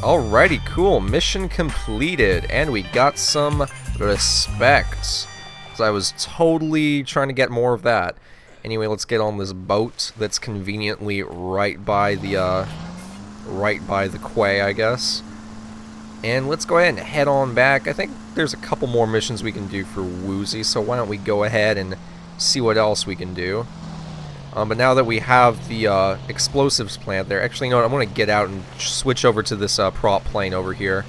Alrighty, cool. Mission completed, and we got some respect. So I was totally trying to get more of that. Anyway, let's get on this boat that's conveniently right by the quay, I guess. And let's go ahead and head on back. I think there's a couple more missions we can do for Woozy, so why don't we go ahead and see what else we can do. But now that we have the explosives plant there, actually, you know what, I'm going to get out and switch over to this prop plane over here.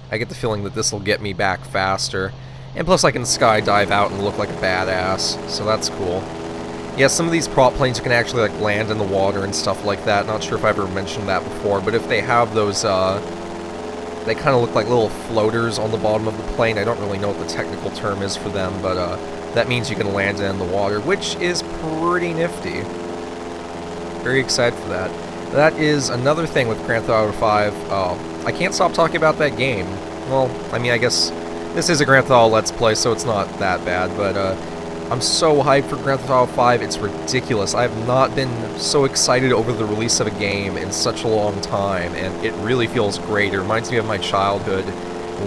I get the feeling that this will get me back faster. And plus I can skydive out and look like a badass, so that's cool. Yeah, some of these prop planes you can actually like land in the water and stuff like that. Not sure if I've ever mentioned that before, but if they have those, they kind of look like little floaters on the bottom of the plane. I don't really know what the technical term is for them, but that means you can land it in the water, which is pretty nifty. Very excited for that. That is another thing with Grand Theft Auto 5. I can't stop talking about that game. Well, I mean, I guess this is a Grand Theft Auto Let's Play, so it's not that bad, but I'm so hyped for Grand Theft Auto 5, it's ridiculous. I have not been so excited over the release of a game in such a long time, and it really feels great. It reminds me of my childhood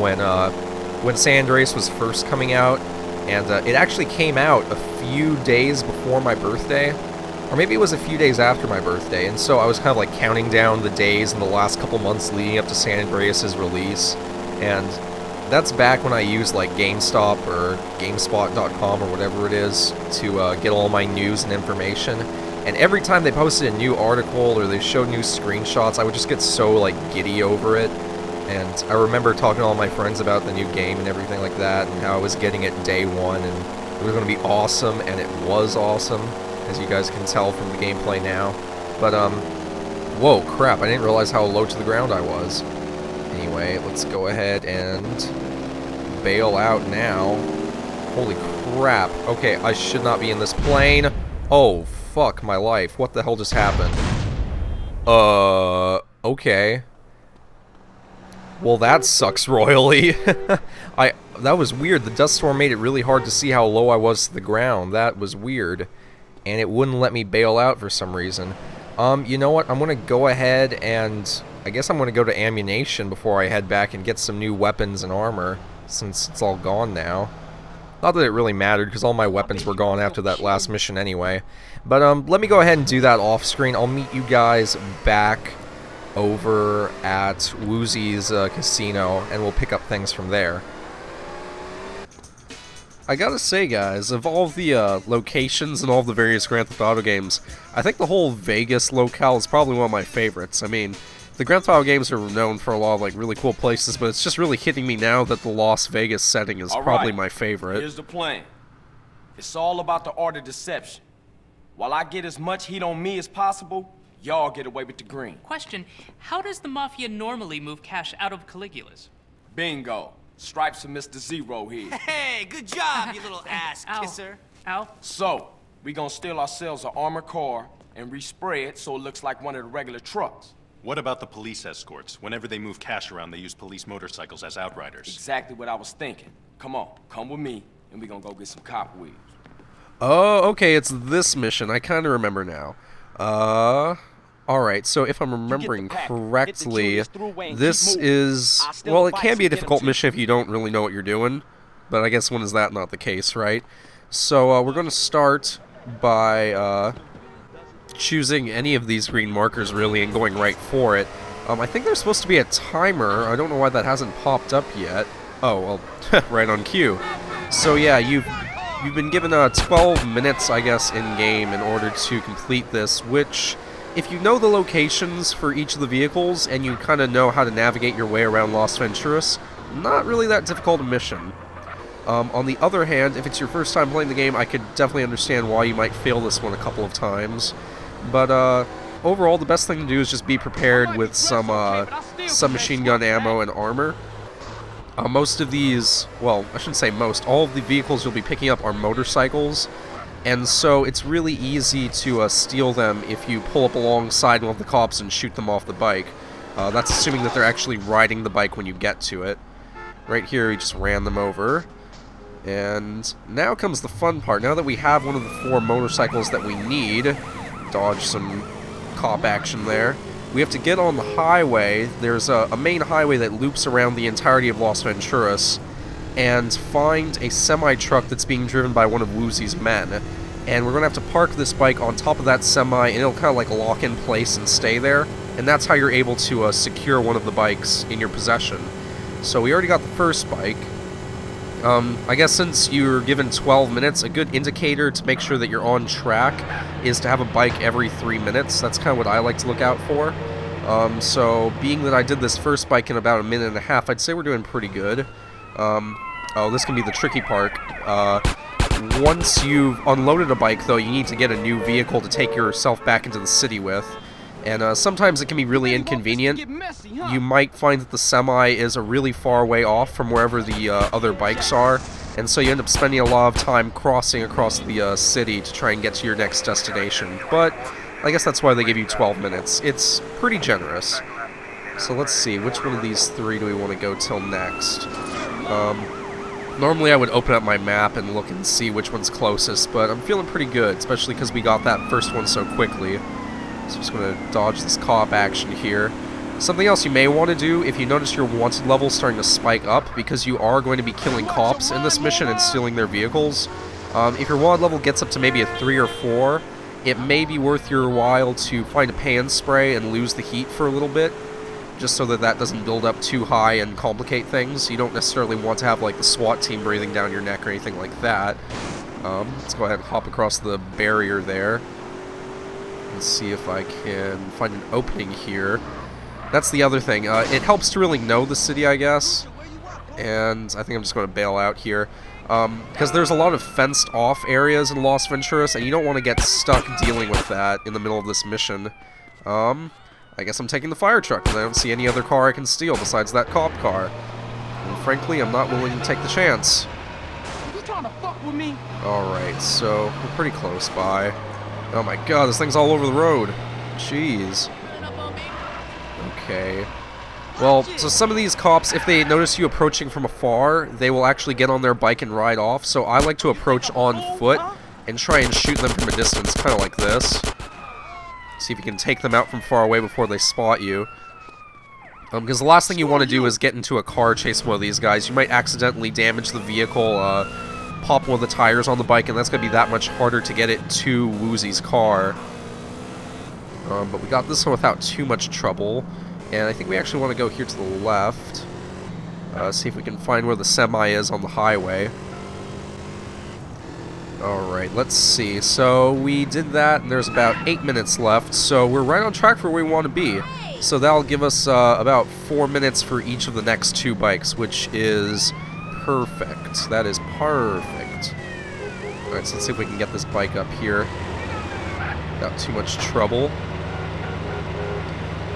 when San Andreas was first coming out, and it actually came out a few days before my birthday, or maybe it was a few days after my birthday, and so I was kind of like counting down the days in the last couple months leading up to San Andreas' release, and that's back when I used like GameStop or GameSpot.com or whatever it is to get all my news and information. And every time they posted a new article or they showed new screenshots, I would just get so like giddy over it. And I remember talking to all my friends about the new game and everything like that, and how I was getting it day one, and it was going to be awesome, and it was awesome, as you guys can tell from the gameplay now. But whoa, crap! I didn't realize how low to the ground I was. Anyway, let's go ahead and bail out now. Holy crap. Okay, I should not be in this plane. Oh, fuck my life. What the hell just happened? Okay. Well, that sucks royally. That was weird. The dust storm made it really hard to see how low I was to the ground. That was weird. And it wouldn't let me bail out for some reason. You know what? I'm gonna go ahead and I guess I'm going to go to ammunition before I head back and get some new weapons and armor, since it's all gone now. Not that it really mattered, because all my weapons were gone after that last mission anyway. But let me go ahead and do that off screen. I'll meet you guys back over at Woozy's casino, and we'll pick up things from there. I gotta say, guys, of all the locations in all the various Grand Theft Auto games, I think the whole Vegas locale is probably one of my favorites. I mean, the Grand Theft Auto games are known for a lot of like really cool places, but it's just really hitting me now that the Las Vegas setting is probably my favorite. Here's the plan. It's all about the art of deception. While I get as much heat on me as possible, y'all get away with the green. Question, how does the Mafia normally move cash out of Caligula's? Bingo. Stripes for Mr. Zero here. Hey, good job, you little ass kisser. Ow. So, we gonna steal ourselves an armored car and respray it so it looks like one of the regular trucks. What about the police escorts? Whenever they move cash around, they use police motorcycles as outriders. Exactly what I was thinking. Come on, come with me, and we gonna go get some cop wheels. Oh, okay, it's this mission. I kind of remember now. Alright, so if I'm remembering correctly, this is, well, it can be a difficult mission if you don't really know what you're doing, but I guess when is that not the case, right? So, we're going to start by, choosing any of these green markers, really, and going right for it. I think there's supposed to be a timer. I don't know why that hasn't popped up yet. Oh, well, right on cue. So, yeah, you've been given 12 minutes, I guess, in-game in order to complete this, which, if you know the locations for each of the vehicles, and you kind of know how to navigate your way around Las Venturas, not really that difficult a mission. On the other hand, if it's your first time playing the game, I could definitely understand why you might fail this one a couple of times. But, overall, the best thing to do is just be prepared with some machine gun ammo and armor. Most of these, well, I shouldn't say most, all of the vehicles you'll be picking up are motorcycles, and so it's really easy to steal them if you pull up alongside one of the cops and shoot them off the bike. That's assuming that they're actually riding the bike when you get to it. Right here, we just ran them over. And now comes the fun part. Now that we have one of the 4 motorcycles that we need, dodge some cop action there. we have to get on the highway. There's a main highway that loops around the entirety of Las Venturas, and find a semi-truck that's being driven by one of Woozy's men. And we're going to have to park this bike on top of that semi, and it'll kind of like lock in place and stay there. And that's how you're able to secure one of the bikes in your possession. So we already got the first bike. I guess since you're given 12 minutes, a good indicator to make sure that you're on track is to have a bike every 3 minutes. That's kind of what I like to look out for. So being that I did this first bike in about a minute and a half, I'd say we're doing pretty good. Oh, this can be the tricky part. Once you've unloaded a bike, though, you need to get a new vehicle to take yourself back into the city with. And sometimes it can be really inconvenient. You might find that the semi is a really far way off from wherever the other bikes are, and so you end up spending a lot of time crossing across the city to try and get to your next destination. But I guess that's why they give you 12 minutes. It's pretty generous. So let's see, which one of these three do we want to go till next? Normally I would open up my map and look and see which one's closest, but I'm feeling pretty good, especially because we got that first one so quickly. So I'm just going to dodge this cop action here. Something else you may want to do, if you notice your wanted level starting to spike up, because you are going to be killing cops in this mission and stealing their vehicles. If your wanted level gets up to maybe a 3 or 4, it may be worth your while to find a pan spray and lose the heat for a little bit, just so that that doesn't build up too high and complicate things. You don't necessarily want to have like the SWAT team breathing down your neck or anything like that. Let's go ahead and hop across the barrier there. And see if I can find an opening here. That's the other thing. It helps to really know the city, I guess. And I think I'm just going to bail out here. Because there's a lot of fenced-off areas in Las Venturas, and you don't want to get stuck dealing with that in the middle of this mission. I guess I'm taking the fire truck, because I don't see any other car I can steal besides that cop car. And frankly, I'm not willing to take the chance. You trying to fuck with me? Alright, so we're pretty close by. Oh my god, this thing's all over the road. Jeez. Okay. Well, so some of these cops, if they notice you approaching from afar, they will actually get on their bike and ride off. So I like to approach on foot and try and shoot them from a distance, kind of like this. See if you can take them out from far away before they spot you. Because the last thing you want to do is get into a car chase one of these guys. You might accidentally damage the vehicle, pop one of the tires on the bike, and that's going to be that much harder to get it to Woozy's car. But we got this one without too much trouble. And I think we actually want to go here to the left. See if we can find where the semi is on the highway. Alright, let's see. So we did that, and there's about 8 minutes left. So we're right on track for where we want to be. So that'll give us about 4 minutes for each of the next 2 bikes, which is perfect. That is perfect. Alright, so let's see if we can get this bike up here without too much trouble.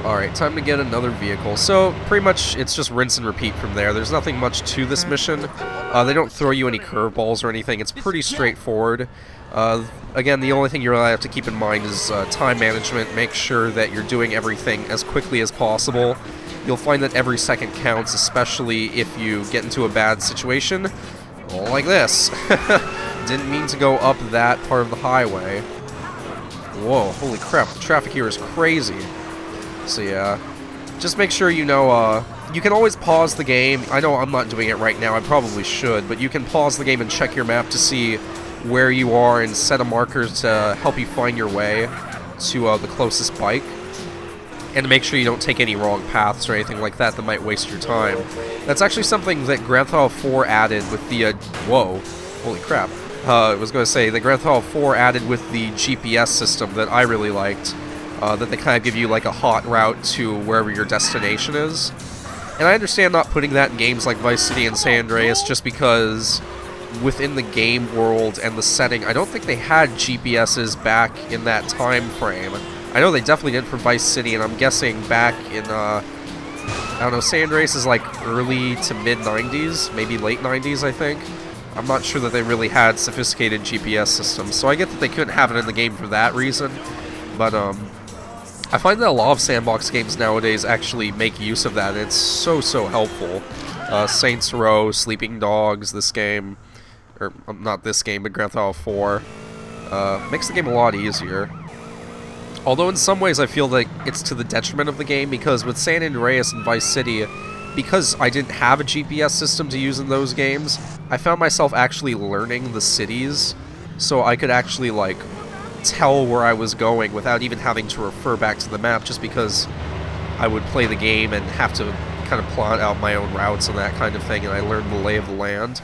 Alright, time to get another vehicle. So, pretty much, it's just rinse and repeat from there. There's nothing much to this mission. They don't throw you any curveballs or anything. It's pretty straightforward. Again, the only thing you really have to keep in mind is time management. Make sure that you're doing everything as quickly as possible. You'll find that every second counts, especially if you get into a bad situation. Like this. Didn't mean to go up that part of the highway. Whoa, holy crap, the traffic here is crazy. So yeah, just make sure you know, you can always pause the game. I know I'm not doing it right now, I probably should, but you can pause the game and check your map to see where you are and set a marker to help you find your way to the closest bike. And to make sure you don't take any wrong paths or anything like that that might waste your time. That's actually something that Grand Theft Auto 4 added with the, whoa, holy crap. I was going to say, the Grand Theft Auto 4 added with the GPS system that I really liked. That they kind of give you like a hot route to wherever your destination is. And I understand not putting that in games like Vice City and San Andreas just because within the game world and the setting, I don't think they had GPSs back in that time frame. I know they definitely did for Vice City, and I'm guessing back in, I don't know, San Andreas is like early to mid-90s, maybe late 90s, I think. I'm not sure that they really had sophisticated GPS systems, so I get that they couldn't have it in the game for that reason. But, I find that a lot of sandbox games nowadays actually make use of that, and it's so helpful. Saints Row, Sleeping Dogs, this game, or not this game, but Grand Theft Auto 4, makes the game a lot easier. Although in some ways I feel like it's to the detriment of the game, because with San Andreas and Vice City, because I didn't have a GPS system to use in those games, I found myself actually learning the cities, so I could actually, like, tell where I was going without even having to refer back to the map, just because I would play the game and have to kind of plot out my own routes and that kind of thing, and I learned the lay of the land.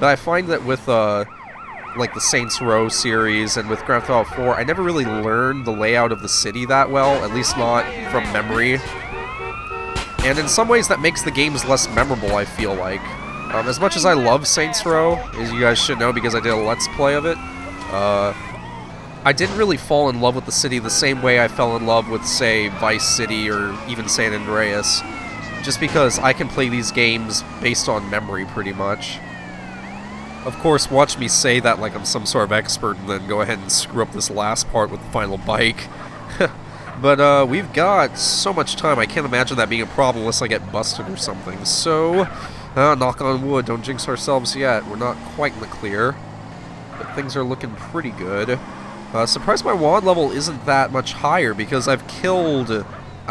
But I find that with, like the Saints Row series and with Grand Theft Auto 4, I never really learned the layout of the city that well, at least not from memory. And in some ways that makes the games less memorable, I feel like. As much as I love Saints Row, as you guys should know because I did a Let's Play of it, I didn't really fall in love with the city the same way I fell in love with, say, Vice City or even San Andreas, just because I can play these games based on memory pretty much. Of course, watch me say that like I'm some sort of expert and then go ahead and screw up this last part with the final bike. But we've got so much time, I can't imagine that being a problem unless I get busted or something. So, knock on wood, don't jinx ourselves yet. We're not quite in the clear, but things are looking pretty good. Surprised my wand level isn't that much higher, because I've killed a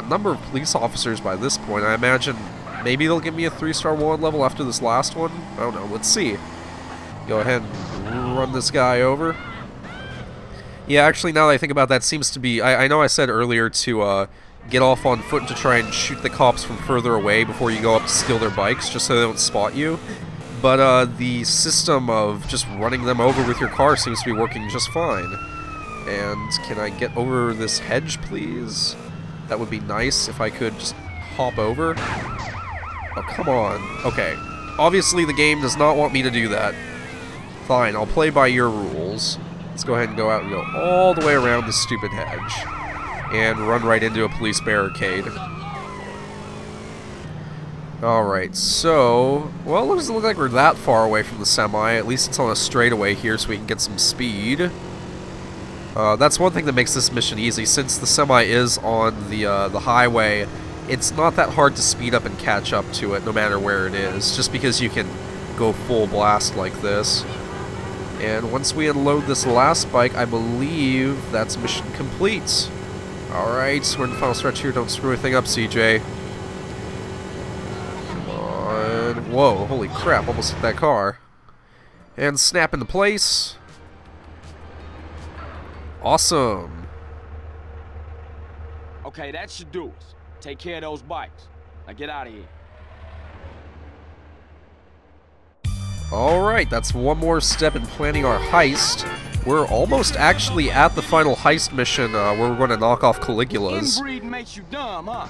number of police officers by this point. I imagine maybe they'll give me a 3-star wand level after this last one. I don't know, let's see. Go ahead and run this guy over. Yeah, actually, now that I think about that, seems to be... I know I said earlier to get off on foot and to try and shoot the cops from further away before you go up to steal their bikes, just so they don't spot you. But the system of just running them over with your car seems to be working just fine. And can I get over this hedge, please? That would be nice if I could just hop over. Oh, come on. Okay. Obviously, the game does not want me to do that. Fine, I'll play by your rules. Let's go ahead and go out and go all the way around this stupid hedge. And run right into a police barricade. Alright, so... Well, it doesn't look like we're that far away from the semi. At least it's on a straightaway here so we can get some speed. That's one thing that makes this mission easy. Since the semi is on the highway, it's not that hard to speed up and catch up to it, no matter where it is. Just because you can go full blast like this. And once we unload this last bike, I believe that's mission complete. Alright, we're in the final stretch here. Don't screw anything up, CJ. Come on. Whoa, holy crap, almost hit that car. And snap into place. Awesome. Okay, that should do us. Take care of those bikes. Now get out of here. Alright, that's one more step in planning our heist. We're almost actually at the final heist mission where we're going to knock off Caligula's. Inbreeding makes you dumb, huh?